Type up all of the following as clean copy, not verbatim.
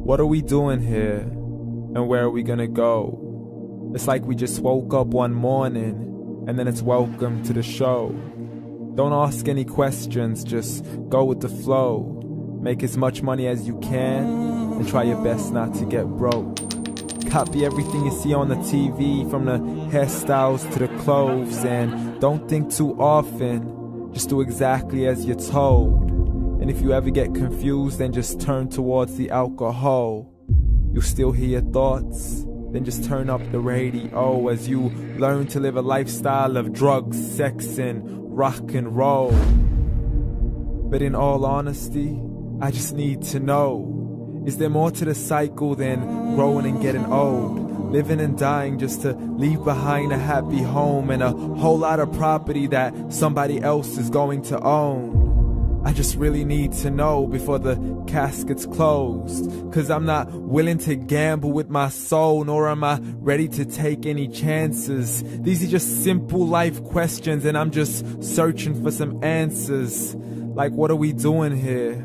What are we doing here? And where are we gonna go? It's like we just woke up one morning and then it's welcome to the show. Don't ask any questions, just go with the flow. Make as much money as you can and try your best not to get broke. Copy everything you see on the TV, from the hairstyles to the clothes, and don't think too often, just do exactly as you're told. And if you ever get confused, then just turn towards the alcohol. You'll still hear your thoughts, then just turn up the radio as you learn to live a lifestyle of drugs, sex, and rock and roll. But in all honesty, I just need to know, is there more to the cycle than growing and getting old? Living and dying just to leave behind a happy home and a whole lot of property that somebody else is going to own. I just really need to know before the casket's closed, 'cause I'm not willing to gamble with my soul, nor am I ready to take any chances. These are just simple life questions and I'm just searching for some answers. Like, what are we doing here?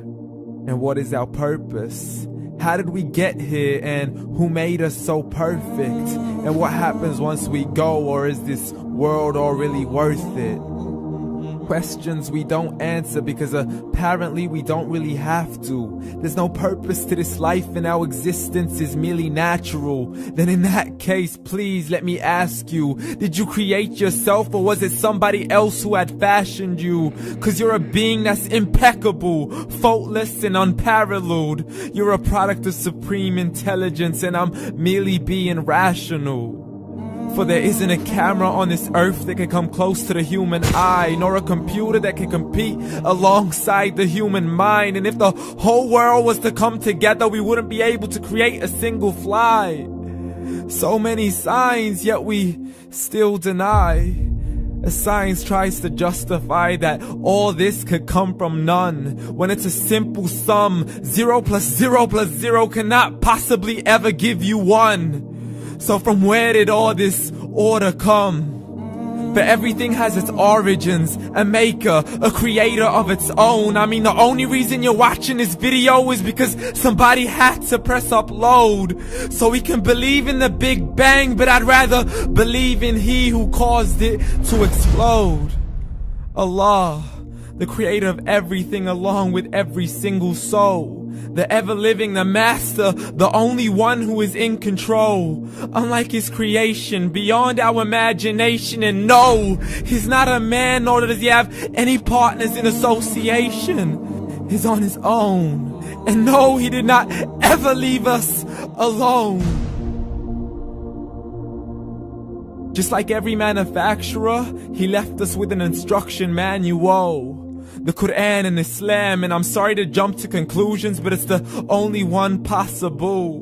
And what is our purpose? How did we get here, and who made us so perfect? And what happens once we go, or is this world all really worth it? Questions we don't answer because apparently we don't really have to. There's no purpose to this life and our existence is merely natural. Then in that case, please let me ask you, did you create yourself, or was it somebody else who had fashioned you? 'Cause you're a being that's impeccable, faultless and unparalleled. You're a product of supreme intelligence and I'm merely being rational. For there isn't a camera on this earth that can come close to the human eye, nor a computer that can compete alongside the human mind. And if the whole world was to come together, we wouldn't be able to create a single fly. So many signs, yet we still deny. As science tries to justify that all this could come from none, when it's a simple sum. 0 plus 0 plus 0 cannot possibly ever give you 1. So from where did all this order come? For everything has its origins, a maker, a creator of its own. I mean, the only reason you're watching this video is because somebody had to press upload. So we can believe in the Big Bang, but I'd rather believe in He who caused it to explode. Allah, the creator of everything along with every single soul. The ever-living, the master, the only one who is in control. Unlike his creation, beyond our imagination. And no, he's not a man, nor does he have any partners in association. He's on his own. And no, he did not ever leave us alone. Just like every manufacturer, he left us with an instruction manual. The Quran and Islam, and I'm sorry to jump to conclusions, but it's the only one possible.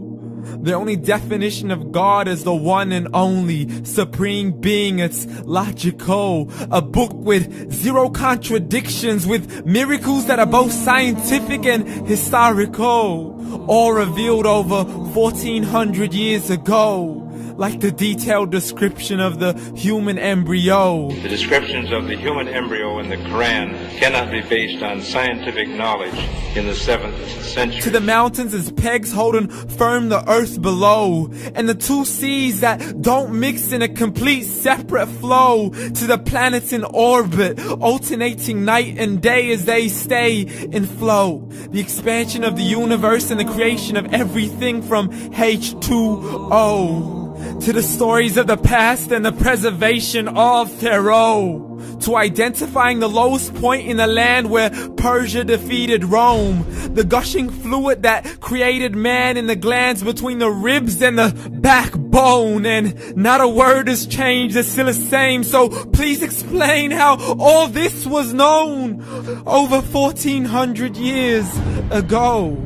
The only definition of God is the one and only supreme being. It's logical, a book with 0 contradictions, with miracles that are both scientific and historical, all revealed over 1400 years ago. Like the detailed description of the human embryo. The descriptions of the human embryo in the Quran cannot be based on scientific knowledge in the 7th century. To the mountains as pegs holding firm the earth below, and the 2 seas that don't mix in a complete separate flow. To the planets in orbit, alternating night and day as they stay in flow. The expansion of the universe and the creation of everything from H2O. To the stories of the past and the preservation of Pharaoh. To identifying the lowest point in the land where Persia defeated Rome. The gushing fluid that created man in the glands between the ribs and the backbone. And not a word has changed, it's still the same. So please explain how all this was known over 1400 years ago.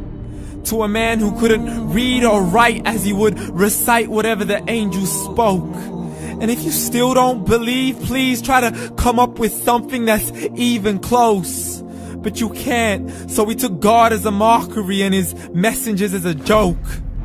To a man who couldn't read or write, as he would recite whatever the angels spoke. And if you still don't believe, please try to come up with something that's even close. But you can't, so we took God as a mockery and his messengers as a joke.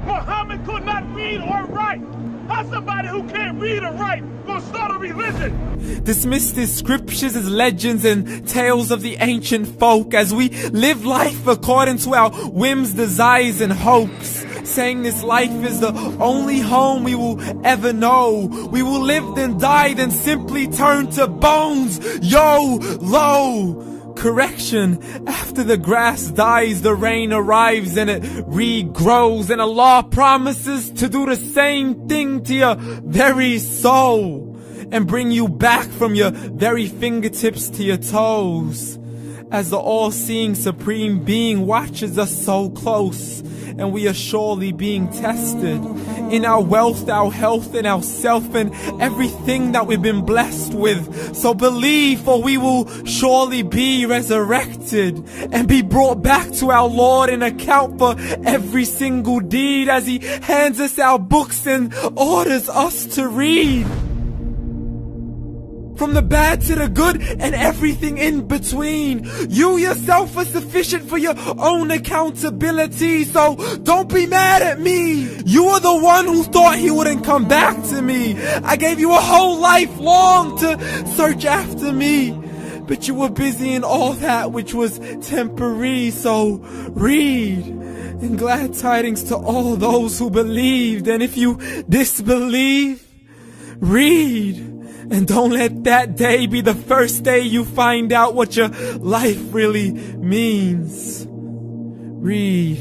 Muhammad could not read or write. How's somebody who can't read or write gonna start a religion? Dismiss his scriptures as legends and tales of the ancient folk, as we live life according to our whims, desires, and hopes. saying this life is the only home we will ever know. We will live then die, then simply turn to bones. YOLO! Correction, after the grass dies, the rain arrives and it regrows, and Allah promises to do the same thing to your very soul and bring you back from your very fingertips to your toes, as the all-seeing supreme being watches us so close, and we are surely being tested in our wealth, our health, and our self, and everything that we've been blessed with. So believe, for we will surely be resurrected and be brought back to our Lord and account for every single deed, as He hands us our books and orders us to read. From the bad to the good and everything in between. You yourself are sufficient for your own accountability, so don't be mad at me. You are the one who thought He wouldn't come back to me. I gave you a whole life long to search after me, but you were busy in all that which was temporary. So read, and glad tidings to all those who believed. And if you disbelieve, read. And don't let that day be the first day you find out what your life really means. Read.